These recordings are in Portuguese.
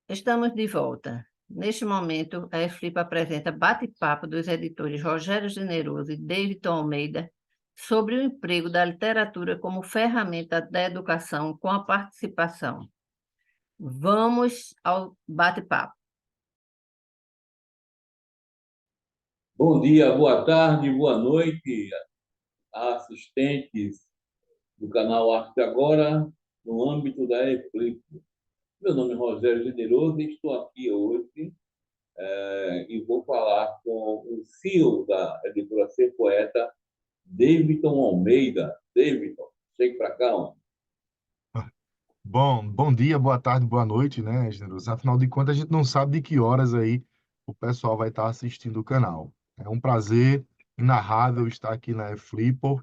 Estamos de volta. Neste momento, a Flip apresenta bate-papo dos editores Rogério Generoso e David Almeida sobre o emprego da literatura como ferramenta da educação com a participação. Vamos ao bate-papo. Bom dia, boa tarde, boa noite, assistentes do canal Arte Agora, no âmbito da Eflip. Meu nome é Rogério Generoso e estou aqui hoje e vou falar com o CEO da editora Ser Poeta, Davidson Almeida. Davidson, chegue para cá, homem. Bom dia, boa tarde, boa noite, né, Generoso? Afinal de contas, a gente não sabe de que horas aí o pessoal vai estar assistindo o canal. É um prazer inarrável estar aqui na Flipper,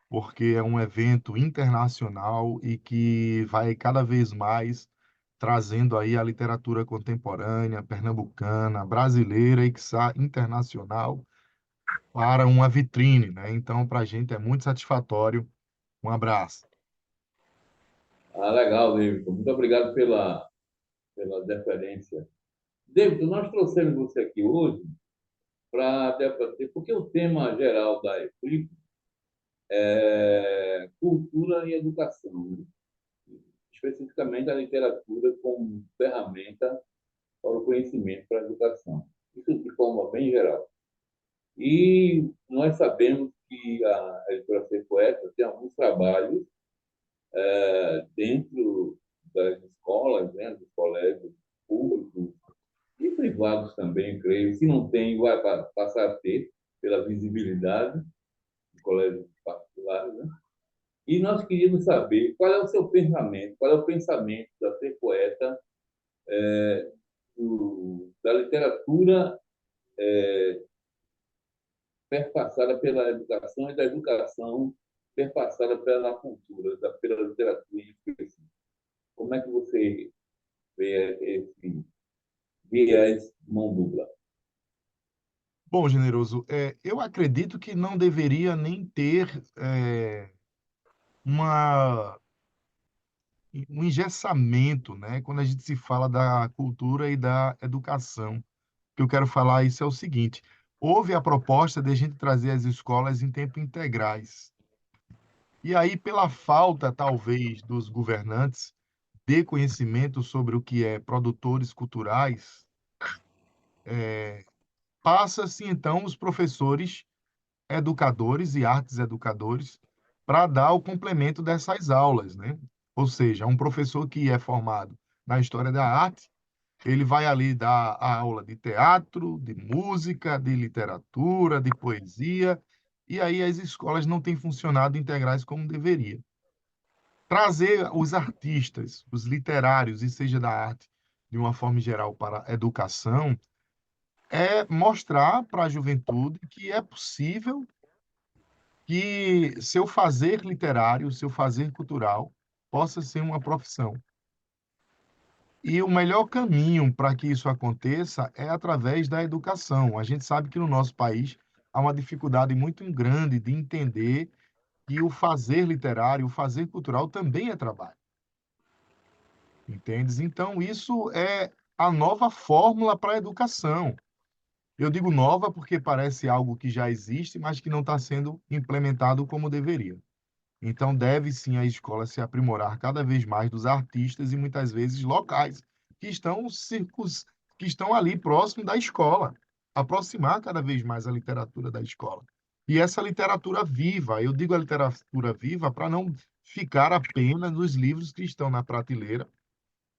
porque é um evento internacional e que vai cada vez mais trazendo aí a literatura contemporânea, pernambucana, brasileira e quiçá internacional para uma vitrine, né? Então, para a gente é muito satisfatório. Um abraço. Legal, Davidson. Muito obrigado pela deferência. Davidson, nós trouxemos você aqui hoje para debater, porque o tema geral da Eflip cultura e educação, né? Especificamente a literatura como ferramenta para o conhecimento, para a educação. Isso de forma bem geral. E nós sabemos que a editora Ser Poeta tem alguns trabalhos dentro das escolas, né, dos colégios públicos e privados também, creio. Se não tem, vai passar a ter, pela visibilidade de colégios particulares, né? E nós queríamos saber qual é o seu pensamento, qual é o pensamento da Ser Poeta, da literatura perpassada pela educação e da educação perpassada pela cultura, pela literatura em específico. Como é que você vê esse viés mão dupla? Bom, Generoso, eu acredito que não deveria nem ter uma, um engessamento, né, quando a gente se fala da cultura e da educação. O que eu quero falar isso é o seguinte: houve a proposta de a gente trazer as escolas em tempo integrais. E aí, pela falta, talvez, dos governantes de conhecimento sobre o que é produtores culturais, passa-se então os professores educadores e artes educadores para dar o complemento dessas aulas, né? Ou seja, um professor que é formado na história da arte, ele vai ali dar a aula de teatro, de música, de literatura, de poesia, e aí as escolas não têm funcionado integrais como deveria. Trazer os artistas, os literários, e seja da arte, de uma forma geral, para a educação, é mostrar para a juventude que é possível que seu fazer literário, seu fazer cultural, possa ser uma profissão. E o melhor caminho para que isso aconteça é através da educação. A gente sabe que no nosso país há uma dificuldade muito grande de entender que o fazer literário, o fazer cultural também é trabalho. Entendes? Então, isso é a nova fórmula para a educação. Eu digo nova porque parece algo que já existe, mas que não está sendo implementado como deveria. Então, deve sim a escola se aprimorar cada vez mais dos artistas e muitas vezes locais que estão ali próximo da escola, aproximar cada vez mais a literatura da escola. E essa literatura viva, eu digo a literatura viva para não ficar apenas nos livros que estão na prateleira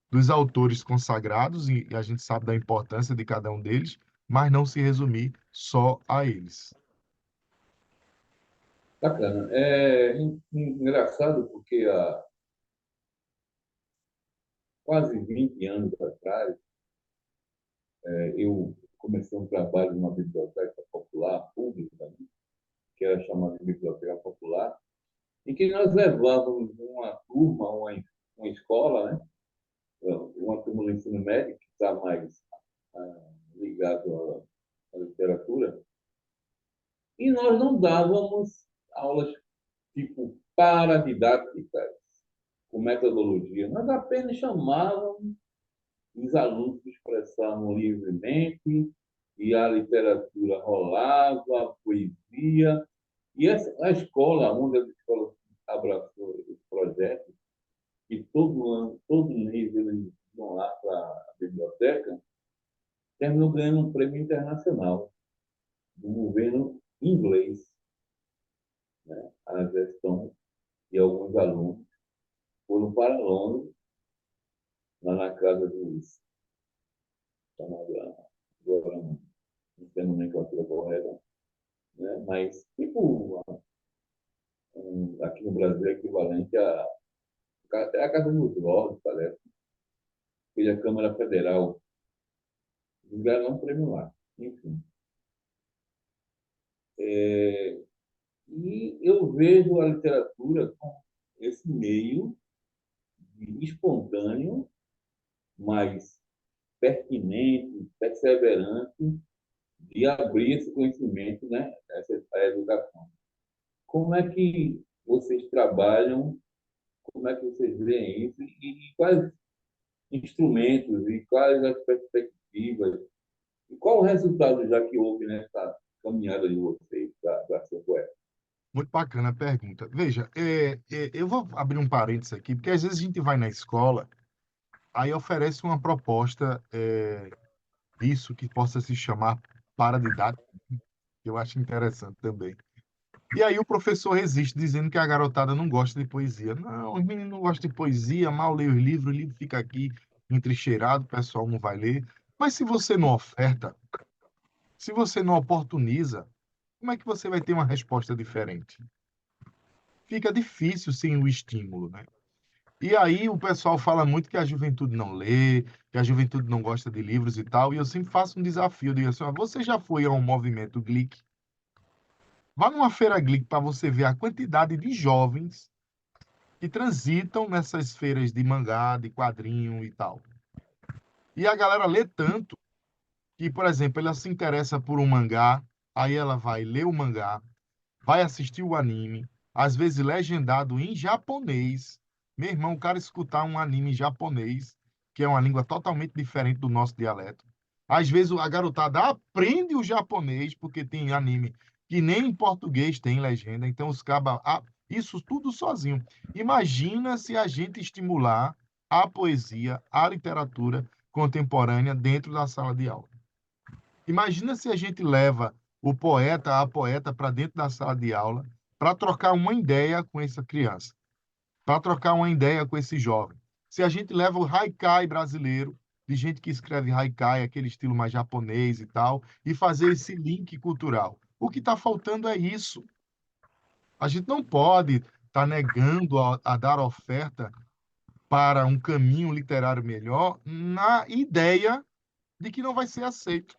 dos autores consagrados, e a gente sabe da importância de cada um deles, mas não se resumir só a eles. Bacana. Engraçado porque há quase 20 anos atrás, eu comecei um trabalho numa biblioteca popular pública, né, que era chamada de Biblioteca Popular, em que nós levávamos uma turma, uma escola, né, uma turma do ensino médio, que está mais ligado à literatura, e nós não dávamos aulas tipo paradidáticas, com metodologia, nós apenas chamávamos os alunos se expressavam livremente, e a literatura rolava, a poesia. E a escola, onde as escolas abraçou esse projeto, e todo ano, todo mês eles iam lá para a biblioteca, terminou ganhando um prêmio internacional do governo inglês, né? A gestão e alguns alunos foram para Londres, lá na casa dos, agora não tem nomenclatura correta, né? Mas, tipo, aqui no Brasil é equivalente a Casa dos Lordes, parece, que é a Câmara Federal. Eles ganharam um prêmio lá. Enfim. E eu vejo a literatura como esse meio espontâneo, mas pertinente, perseverante, de abrir esse conhecimento, né? A educação. Como é que vocês trabalham, como é que vocês veem isso e quais instrumentos e quais as perspectivas e qual o resultado já que houve nessa caminhada de vocês para ser poeta? Muito bacana a pergunta. Veja, eu vou abrir um parênteses aqui, porque às vezes a gente vai na escola, aí oferece uma proposta disso que possa se chamar paradidático, que eu acho interessante também. E aí o professor resiste, dizendo que a garotada não gosta de poesia. Não, os meninos não gostam de poesia, mal lê os livros, o livro fica aqui entrincheirado, o pessoal não vai ler. Mas se você não oferta, se você não oportuniza, como é que você vai ter uma resposta diferente? Fica difícil sem o estímulo, né? E aí o pessoal fala muito que a juventude não lê, que a juventude não gosta de livros e tal, e eu sempre faço um desafio, eu digo assim, ó, você já foi a um movimento Glick? Vá numa feira Glick para você ver a quantidade de jovens que transitam nessas feiras de mangá, de quadrinho e tal. E a galera lê tanto que, por exemplo, ela se interessa por um mangá, aí ela vai ler o mangá, vai assistir o anime, às vezes legendado em japonês. Meu irmão, o cara escutar um anime em japonês, que é uma língua totalmente diferente do nosso dialeto. Às vezes a garotada aprende o japonês, porque tem anime que nem em português tem legenda, então os cabas. Isso tudo sozinho. Imagina se a gente estimular a poesia, a literatura contemporânea dentro da sala de aula. Imagina se a gente leva o poeta, a poeta para dentro da sala de aula para trocar uma ideia com essa criança, para trocar uma ideia com esse jovem. Se a gente leva o haikai brasileiro, de gente que escreve haikai, aquele estilo mais japonês e tal, e fazer esse link cultural. O que está faltando é isso. A gente não pode estar negando a dar oferta para um caminho literário melhor na ideia de que não vai ser aceito.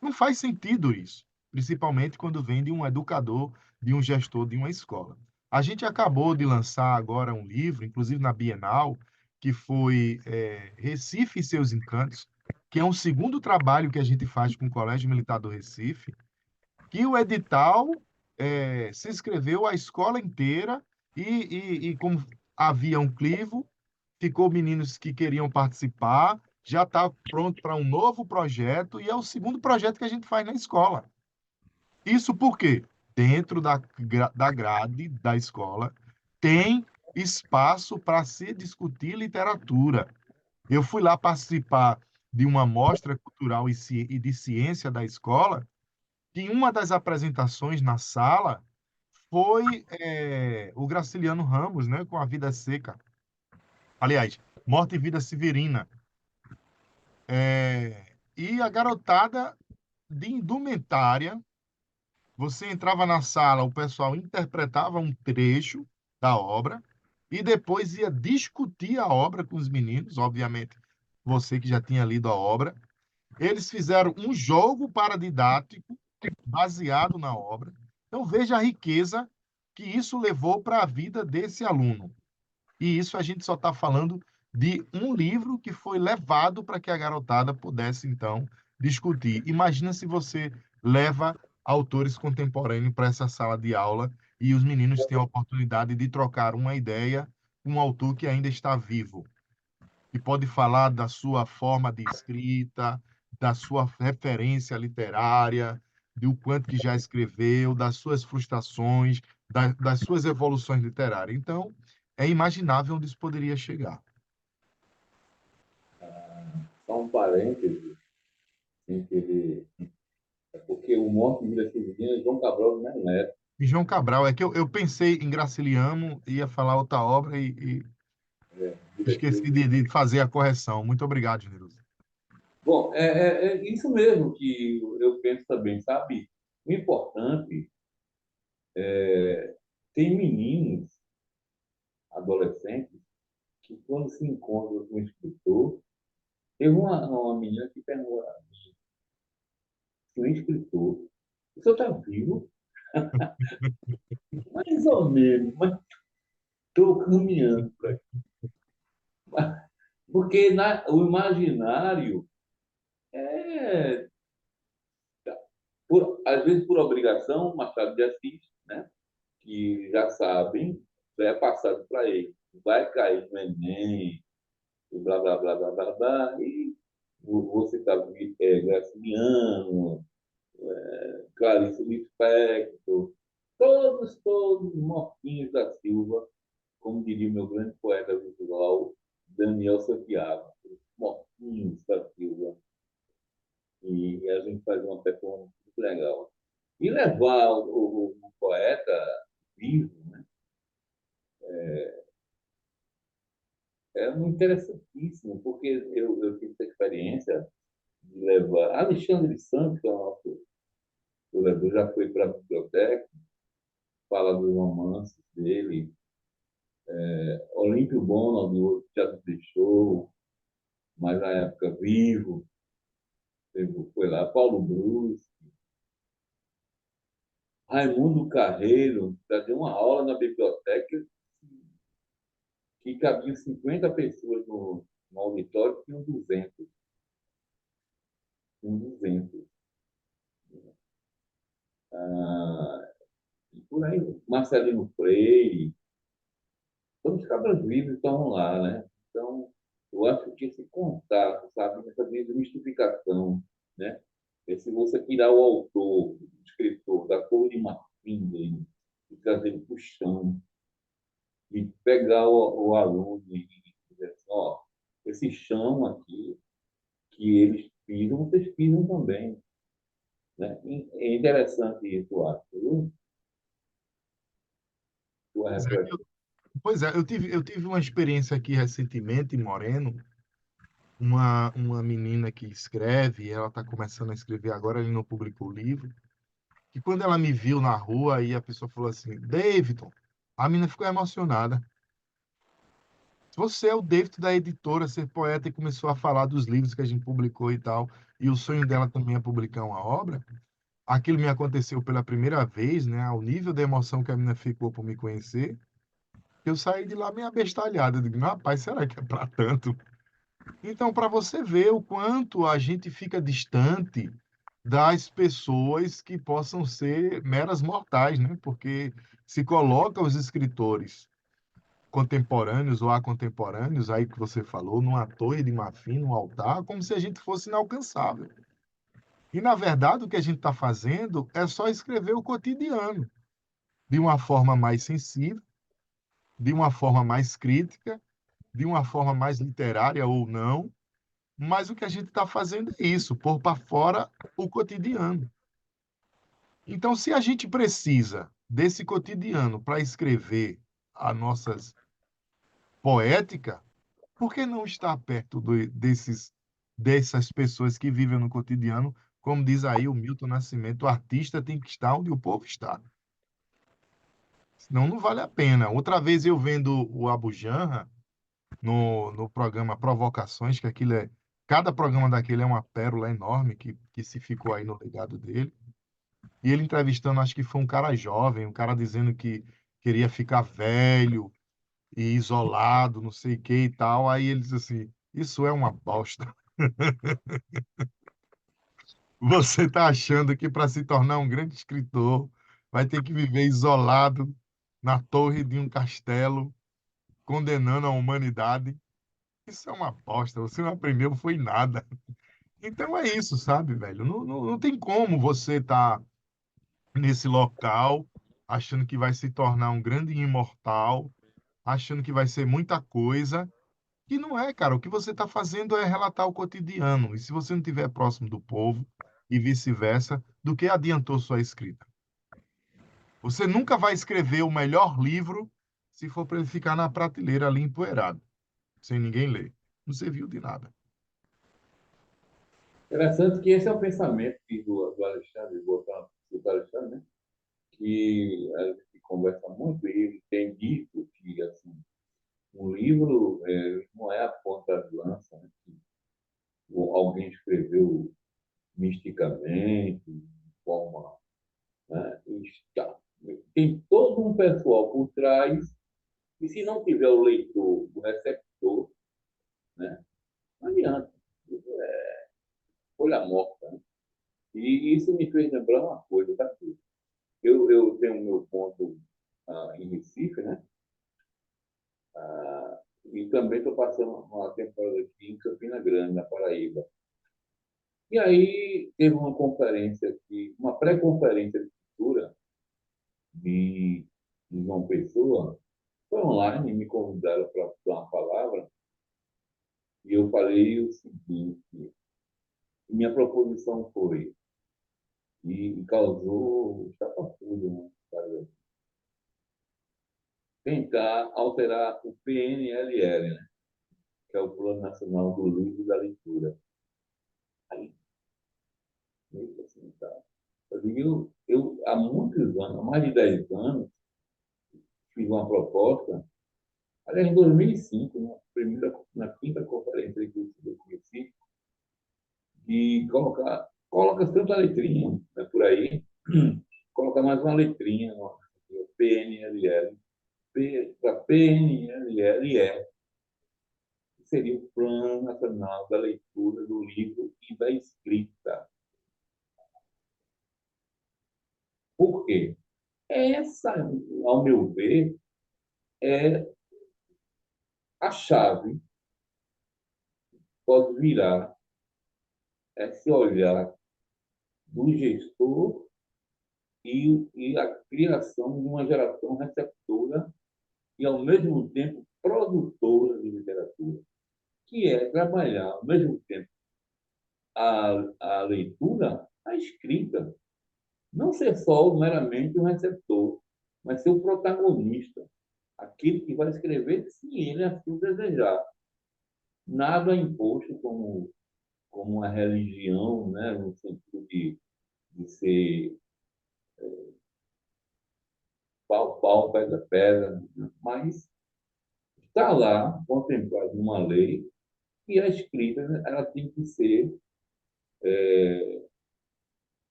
Não faz sentido isso, principalmente quando vem de um educador, de um gestor de uma escola. A gente acabou de lançar agora um livro, inclusive na Bienal, que foi Recife e seus Encantos, que é um segundo trabalho que a gente faz com o Colégio Militar do Recife, que o edital se inscreveu a escola inteira e como havia um clivo, ficou meninos que queriam participar, já está pronto para um novo projeto e é o segundo projeto que a gente faz na escola. Isso porque dentro da grade da escola tem espaço para se discutir literatura. Eu fui lá participar de uma mostra cultural e de ciência da escola, que uma das apresentações na sala foi o Graciliano Ramos, né, com A Vida Seca. Aliás, Morte e Vida Severina. E a garotada de indumentária, você entrava na sala, o pessoal interpretava um trecho da obra e depois ia discutir a obra com os meninos, obviamente, você que já tinha lido a obra. Eles fizeram um jogo paradidático baseado na obra. Então, veja a riqueza que isso levou para a vida desse aluno. E isso a gente só está falando de um livro que foi levado para que a garotada pudesse, então, discutir. Imagina se você leva autores contemporâneos para essa sala de aula e os meninos têm a oportunidade de trocar uma ideia com um autor que ainda está vivo. e pode falar da sua forma de escrita, da sua referência literária, do quanto que já escreveu, das suas frustrações, das suas evoluções literárias. Então, é imaginável onde isso poderia chegar. Só um parêntese, sem querer, é porque o Morte de Vila Silvina é João Cabral de Melo Neto. E João Cabral, é que eu pensei em Graciliano, ia falar outra obra e Vila esqueci Silvina. de fazer a correção. Muito obrigado, Generoso. Bom, é isso mesmo que eu penso também, sabe? O importante tem meninos, adolescentes, que quando se encontram com um escritor, teve uma menina que perguntou, se um escritor, o senhor está vivo? Mais ou menos, mas estou caminhando para aqui. Porque o imaginário é, às vezes por obrigação, Machado de Assis, né? Que já sabem, já é passado para ele. Vai cair no Enem, e blá, blá, blá, blá, blá, blá, e você está Graciliano, Clarice Lispector, todos mortinhos da Silva, como diria o meu grande poeta visual, Daniel Santiago, mortinhos da Silva. E a gente faz uma performance muito legal. E levar o poeta vivo, né? É interessantíssimo, porque eu tive essa experiência de levar. Alexandre Santos, que é o nosso curador, já foi para a biblioteca, fala dos romances dele. Olímpio Bono, do outro já nos deixou, mas na época vivo, foi lá. Paulo Brus, Raimundo Carreiro, já deu uma aula na biblioteca que cabiam 50 pessoas no auditório, tinham 200. Tinham 200. Ah, e por aí, Marcelino Freire, todos os cabras vivos estão lá, né? Então, eu acho que esse contato, sabe, essa desmistificação, né? Se você tirar o autor, o escritor, da cor de marfim dele, e trazer ele para o chão, e pegar o aluno e dizer assim, ó, esse chão aqui que eles pisam, vocês pisam também, né? É interessante isso, eu acho, viu? Sua Pois é, reflexão. eu tive uma experiência aqui recentemente em Moreno, uma menina que escreve, ela está começando a escrever agora, ele não publicou o livro, que quando ela me viu na rua, aí a pessoa falou assim, Davidson, a menina ficou emocionada. Você é o David da editora, ser poeta, e começou a falar dos livros que a gente publicou e tal, e o sonho dela também é publicar uma obra. Aquilo me aconteceu pela primeira vez, né? Ao nível da emoção que a menina ficou por me conhecer, eu saí de lá meio abestalhado. Eu digo, rapaz, será que é para tanto? Então, para você ver o quanto a gente fica distante das pessoas que possam ser meras mortais, né? Porque se coloca os escritores contemporâneos ou acontemporâneos, aí que você falou, numa torre de marfim, num altar, como se a gente fosse inalcançável. E, na verdade, o que a gente está fazendo é só escrever o cotidiano, de uma forma mais sensível, de uma forma mais crítica, de uma forma mais literária ou não, mas o que a gente está fazendo é isso, pôr para fora o cotidiano. Então, se a gente precisa desse cotidiano para escrever a nossa poética, por que não estar perto dessas pessoas que vivem no cotidiano? Como diz aí o Milton Nascimento, o artista tem que estar onde o povo está. Senão não vale a pena. Outra vez eu vendo o Abu Janra no programa Provocações, que aquilo é. Cada programa daquele é uma pérola enorme que se ficou aí no legado dele. E ele entrevistando, acho que foi um cara jovem, um cara dizendo que queria ficar velho e isolado, não sei o que e tal. Aí ele diz assim: Isso é uma bosta. Você está achando que para se tornar um grande escritor vai ter que viver isolado na torre de um castelo, condenando a humanidade? Isso é uma aposta, você não aprendeu foi nada. Então é isso, sabe, velho? Não tem como você estar nesse local achando que vai se tornar um grande imortal, achando que vai ser muita coisa, que não é, cara. O que você está fazendo é relatar o cotidiano. E se você não estiver próximo do povo e vice-versa, do que adiantou sua escrita? Você nunca vai escrever o melhor livro se for para ele ficar na prateleira ali empoeirado, sem ninguém ler. Não serviu de nada. Interessante que esse é o pensamento do Alexandre, do Alexandre, né? Que a gente conversa muito, e ele tem dito que assim, um livro não é a ponta de lança, né? Que alguém escreveu misticamente, de forma, né? Tem todo um pessoal por trás, e se não tiver o leitor, o receptor, né? Não adianta. Folha morta. Né? E isso me fez lembrar uma coisa, tá? Eu tenho meu ponto em Recife, né? E também estou passando uma temporada aqui em Campina Grande, na Paraíba. E aí teve uma conferência aqui, uma pré-conferência de cultura de, de João Pessoa, foi online, me convidaram para dar uma palavra, e eu falei o seguinte, minha proposição foi, e causou estapafúrdia, né? Tentar alterar o PNLL, né? Que é o Plano Nacional do Livro e da Leitura. Aí, meio assim, tá. Há muitos anos, há mais de 10 anos, fiz uma proposta, aliás, em 2005, na quinta conferência que eu conheci, de coloca tanta letrinha, né, por aí, coloca mais uma letrinha, PNLL, para PNLL, que seria o Plano Nacional da Leitura, do Livro e da Escrita. Por quê? Essa, ao meu ver, é a chave que pode virar esse olhar do gestor e a criação de uma geração receptora e, ao mesmo tempo, produtora de literatura, que é trabalhar, ao mesmo tempo, a leitura, a escrita. Não ser só meramente um receptor, mas ser o protagonista, aquele que vai escrever se ele assim desejar. Nada é imposto como uma religião, né, no sentido de ser pau, pau, pedra, pedra, mas está lá contemplado numa lei e a escrita, né, ela tem que ser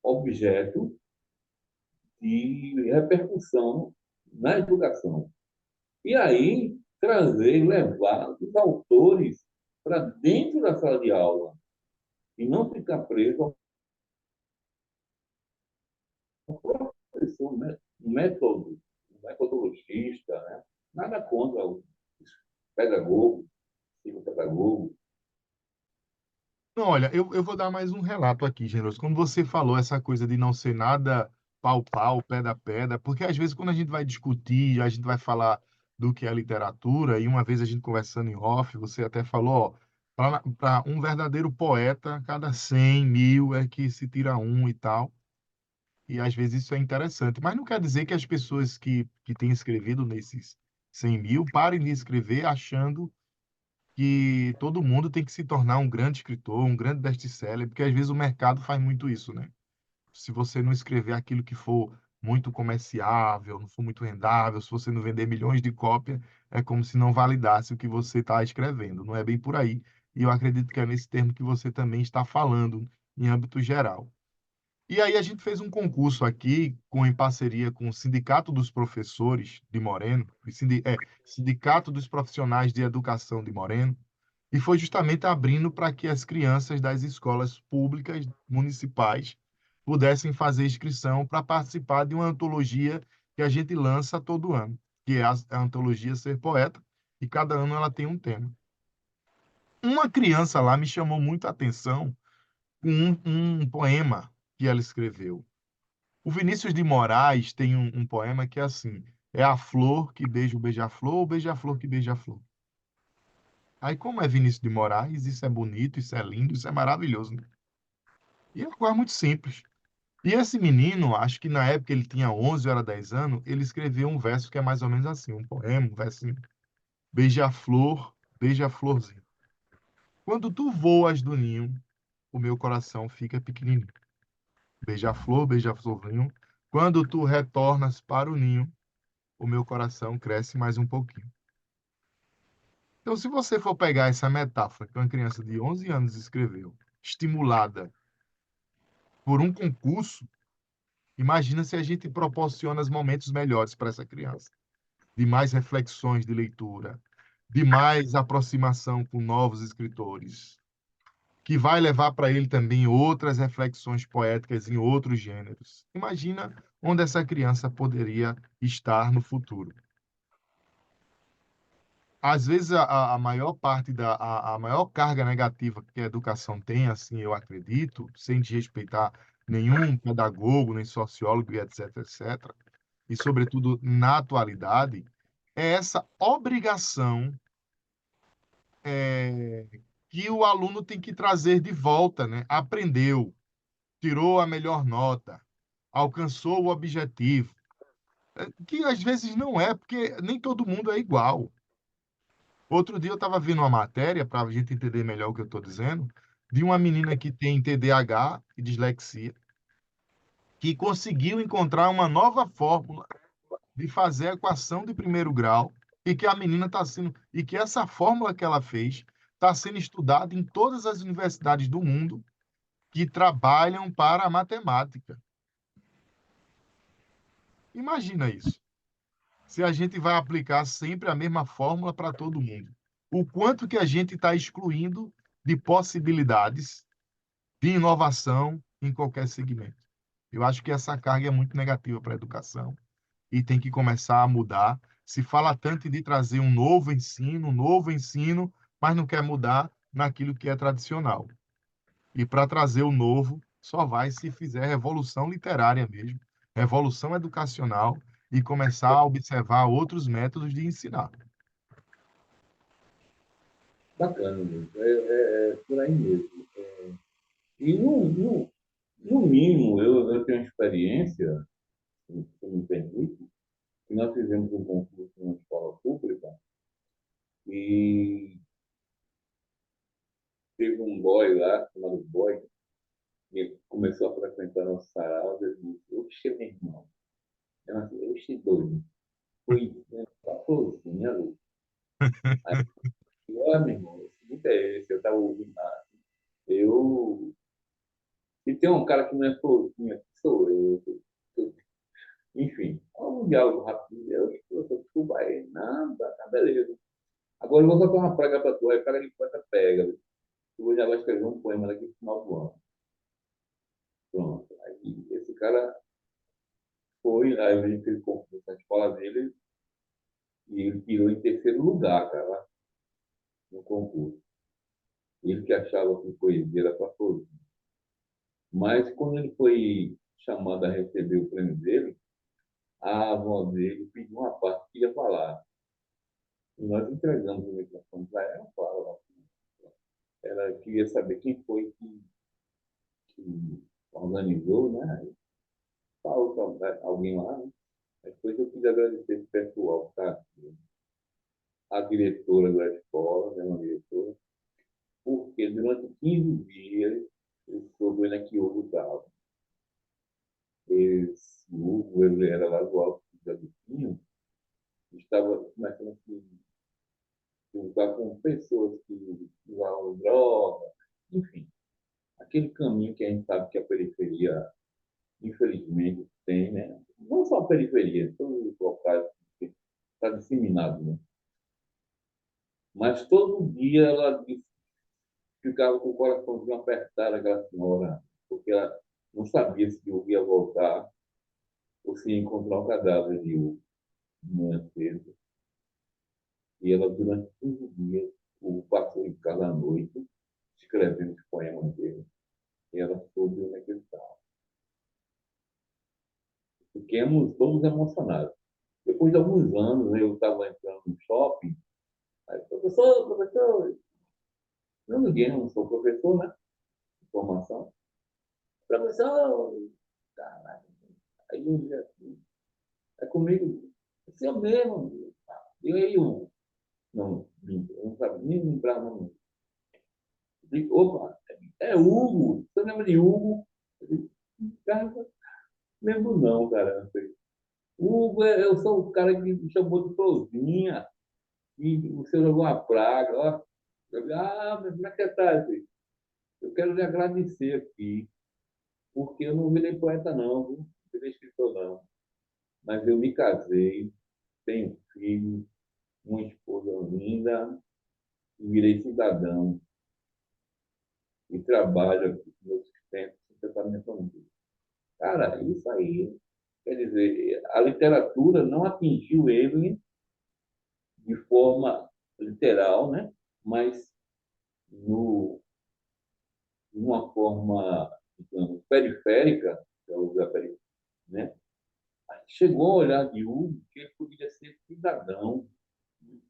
objeto de repercussão na educação. E aí trazer, levar os autores para dentro da sala de aula e não ficar preso ao professor método, metodologista, né? Nada contra os pedagogos, psicopedagogos. Não, olha, eu vou dar mais um relato aqui, Generoso. Quando você falou essa coisa de não ser nada pau, pau, pé da pedra, porque às vezes quando a gente vai discutir, a gente vai falar do que é literatura, e uma vez a gente conversando em off, você até falou, ó, para um verdadeiro poeta, cada 100 mil é que se tira um e tal. E às vezes isso é interessante, mas não quer dizer que as pessoas que têm escrevido nesses 100 mil parem de escrever achando que todo mundo tem que se tornar um grande escritor, um grande best-seller, porque às vezes o mercado faz muito isso, né? Se você não escrever aquilo que for muito comerciável, não for muito rendável, se você não vender milhões de cópias, é como se não validasse o que você está escrevendo. Não é bem por aí. E eu acredito que é nesse termo que você também está falando, em âmbito geral. E aí a gente fez um concurso aqui, em parceria com o Sindicato dos Professores de Moreno, Sindicato dos Profissionais de Educação de Moreno, e foi justamente abrindo para que as crianças das escolas públicas municipais pudessem fazer inscrição para participar de uma antologia que a gente lança todo ano, que é a antologia Ser Poeta, e cada ano ela tem um tema. uma criança lá me chamou muito a atenção com um poema que ela escreveu. O Vinícius de Moraes tem um poema que é assim: é a flor que beija o beija-flor, ou beija-flor que beija a flor. Aí, como é Vinícius de Moraes, isso é bonito, isso é lindo, isso é maravilhoso, né? E é uma coisa muito simples. E esse menino, acho que na época ele tinha 11 ou era 10 anos, ele escreveu um verso que é mais ou menos assim, um poema, um versinho. Beija-flor, beija-florzinho. Quando tu voas do ninho, o meu coração fica pequenininho. Beija-flor, beija-florzinho. Quando tu retornas para o ninho, o meu coração cresce mais um pouquinho. Então, se você for pegar essa metáfora que uma criança de 11 anos escreveu, estimulada por um concurso, imagina se a gente proporciona os momentos melhores para essa criança, de mais reflexões de leitura, de mais aproximação com novos escritores, que vai levar para ele também outras reflexões poéticas em outros gêneros. Imagina onde essa criança poderia estar no futuro. Às vezes, a maior parte a maior carga negativa que a educação tem, assim, eu acredito, sem desrespeitar nenhum pedagogo, nem sociólogo, e etc., etc., e, sobretudo, na atualidade, é essa obrigação é, que o aluno tem que trazer de volta, né? Aprendeu, tirou a melhor nota, alcançou o objetivo, que às vezes não é, porque nem todo mundo é igual. Outro dia eu estava vendo uma matéria, para a gente entender melhor o que eu estou dizendo, de uma menina que tem TDAH e dislexia, que conseguiu encontrar uma nova fórmula de fazer a equação de primeiro grau e que a menina está sendo, e que essa fórmula que ela fez está sendo estudada em todas as universidades do mundo que trabalham para a matemática. Imagina isso. Se a gente vai aplicar sempre a mesma fórmula para todo mundo. O quanto que a gente está excluindo de possibilidades de inovação em qualquer segmento. Eu acho que essa carga é muito negativa para a educação e tem que começar a mudar. Se fala tanto de trazer um novo ensino, mas não quer mudar naquilo que é tradicional. E para trazer o novo, só vai se fizer revolução literária mesmo, revolução educacional e começar a observar outros métodos de ensinar. Bacana mesmo. É por aí mesmo. E, no mínimo, eu tenho uma experiência, se me permite, que nós fizemos um concurso numa escola pública e teve um boy lá, chamado Boy, que começou a frequentar nosso sarau e disse: oxe, meu irmão. Eu falei: oxe, doido. Fui, né, tá sozinha, Lu. Aí, olha, meu irmão, o seguinte é esse, eu estava ouvindo lá. Eu. E tem um cara que não é florzinha, que sou eu. Enfim, um diálogo rápido. Eu desculpa aí, nada, tá beleza. Agora eu vou soltar uma praga para tu, aí o cara que poeta pega. Eu já vai escrever um poema daqui no final do ano. Pronto. Aí esse cara foi, aí a gente fez concurso na escola dele e ele tirou em terceiro lugar, cara, no concurso. Ele que achava que poesia era para todos. Mas quando ele foi chamado a receber o prêmio dele, a avó dele pediu uma parte que ia falar. E nós entregamos o microfone para ela, fala. Ela queria saber quem foi que organizou, né? Falou para alguém lá, né? Depois eu queria agradecer esse pessoal, tá? A diretora da escola, né, uma diretora, porque durante 15 dias eu soube onde é que Hugo estava. Esse Hugo, ele era lá do Alto da Vizinho, estava começando a se juntar com pessoas que usavam droga, enfim, aquele caminho que a gente sabe que a periferia, infelizmente, tem, né? Não só a periferia, todos os locais está disseminado, né? Mas todo dia ela ficava com o coraçãozinho apertado, aquela senhora, porque ela não sabia se eu ia voltar ou se ia encontrar o cadáver de Hugo de manhã cedo. E ela, durante 15 dias, o passou em casa à noite, escrevendo os poemas dele, e era sobre o naquele tal. Fiquemos todos emocionados. Depois de alguns anos, eu estava entrando no shopping, aí, professor, não ninguém, não sou professor, né? De formação. Professor, caraca, aí eu dizia assim, é comigo, esse é o mesmo. E aí, não, eu não sabia nem lembrar o nome. Eu digo, opa, é Hugo, você lembra de Hugo? Eu digo, cara, lembro não, cara. Hugo, eu sou o cara que me chamou de Florzinha, e você jogou uma praga, ó. Eu digo, mas como é que você tá, filho? Eu quero lhe agradecer aqui, porque eu não virei poeta, não, viu? Não virei escritor, não. Mas eu me casei, tenho filho, uma esposa linda, e virei cidadão e trabalho aqui com meu sustento, sustentamento família. Cara, isso aí, quer dizer, a literatura não atingiu ele de forma literal, né? Mas no, de uma forma, digamos, periférica, que é o da né? Chegou a olhar de Hugo que ele podia ser cidadão,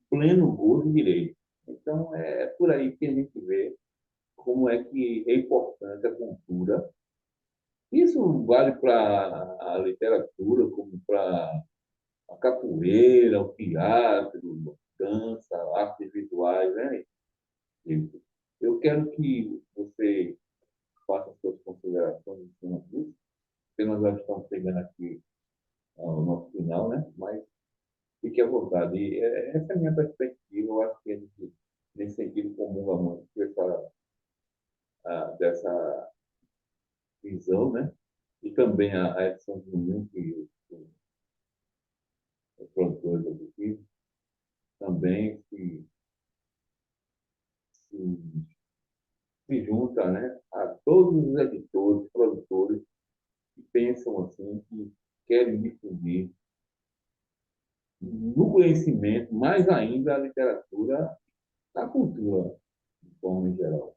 pleno gozo e direito. Então, é por aí que a gente vê como é que é importante a cultura. Isso vale para a literatura, como para a capoeira, o teatro, dança, artes visuais, né? Eu quero que você faça suas considerações em cima disso, porque nós já estamos chegando aqui ao nosso final, né? Mas fique à vontade. E, essa é a minha perspectiva. Eu acho que a gente, nesse sentido, comunga muito dessa visão, né? E também a edição de Munho, que os produtores executivos também se, se junta, né, a todos os editores, produtores que pensam assim, que querem difundir no conhecimento, mais ainda a literatura, a cultura, de forma em geral.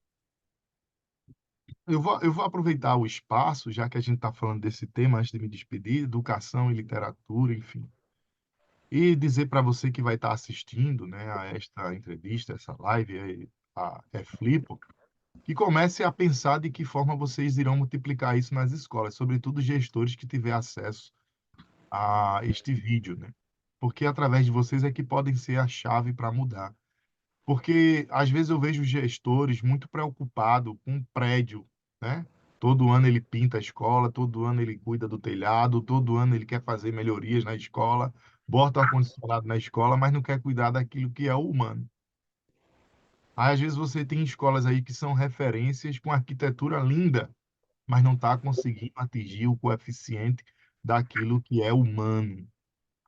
Eu vou aproveitar o espaço, já que a gente está falando desse tema, antes de me despedir, educação e literatura, enfim, e dizer para você que vai estar assistindo, né, a esta entrevista, essa live, a Flipo, que comece a pensar de que forma vocês irão multiplicar isso nas escolas, sobretudo gestores que tiver acesso a este vídeo, né? Porque através de vocês é que podem ser a chave para mudar. Porque às vezes eu vejo gestores muito preocupados com o prédio, né? Todo ano ele pinta a escola, todo ano ele cuida do telhado, todo ano ele quer fazer melhorias na escola, bota o ar-condicionado na escola, mas não quer cuidar daquilo que é o humano. Aí, às vezes você tem escolas aí que são referências com arquitetura linda, mas não está conseguindo atingir o coeficiente daquilo que é humano,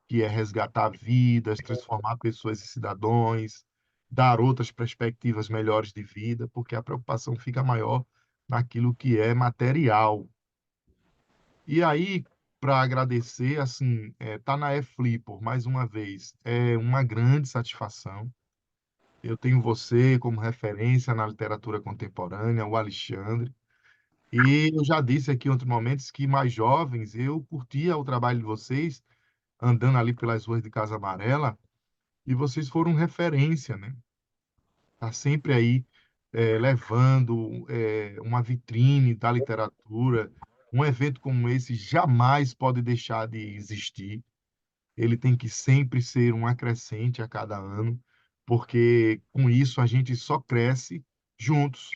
que é resgatar vidas, transformar pessoas em cidadãos, dar outras perspectivas melhores de vida, porque a preocupação fica maior naquilo que é material. E aí, para agradecer, assim, tá na Flipper mais uma vez, é uma grande satisfação. Eu tenho você como referência na literatura contemporânea, o Alexandre. E eu já disse aqui em outros momentos que mais jovens, eu curtia o trabalho de vocês, andando ali pelas ruas de Casa Amarela, e vocês foram referência, né? Tá sempre aí levando uma vitrine da literatura. Um evento como esse jamais pode deixar de existir. Ele tem que sempre ser um acrescente a cada ano, porque com isso a gente só cresce juntos.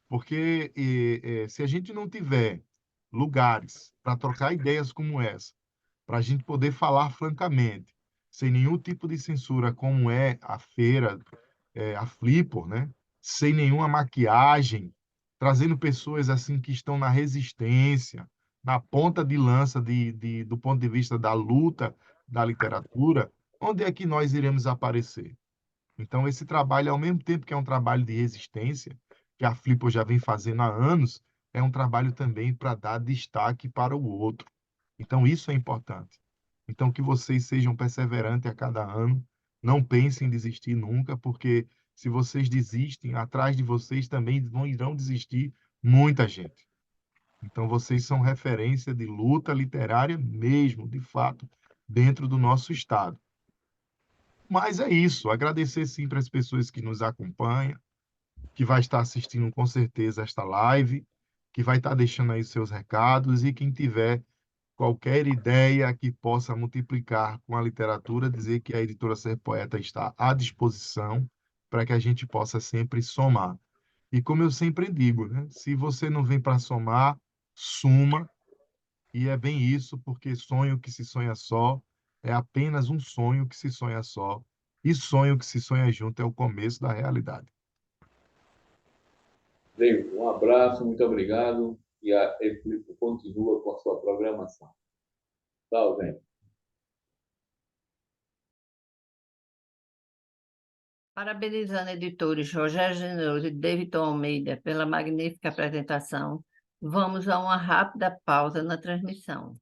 Porque se a gente não tiver lugares para trocar ideias como essa, para a gente poder falar francamente, sem nenhum tipo de censura, como é a feira, a Flipper, né? Sem nenhuma maquiagem, trazendo pessoas assim que estão na resistência, na ponta de lança do ponto de vista da luta da literatura, onde é que nós iremos aparecer? Então, esse trabalho, ao mesmo tempo que é um trabalho de resistência, que a Flipper já vem fazendo há anos, é um trabalho também para dar destaque para o outro. Então, isso é importante. Então, que vocês sejam perseverantes a cada ano, não pensem em desistir nunca, porque Se vocês desistem, atrás de vocês também não irão desistir muita gente. Então, vocês são referência de luta literária mesmo, de fato, dentro do nosso estado. Mas é isso, agradecer sempre as pessoas que nos acompanham, que vai estar assistindo com certeza esta live, que vai estar deixando aí seus recados e quem tiver qualquer ideia que possa multiplicar com a literatura, dizer que a editora Ser Poeta está à disposição para que a gente possa sempre somar. E como eu sempre digo, né? Se você não vem para somar, suma, e é bem isso, porque sonho que se sonha só é apenas um sonho que se sonha só, e sonho que se sonha junto é o começo da realidade. David, um abraço, muito obrigado e a Eflip continua com a sua programação. Tchau, gente. Parabenizando editores Rogério Generoso e David Almeida pela magnífica apresentação, vamos a uma rápida pausa na transmissão.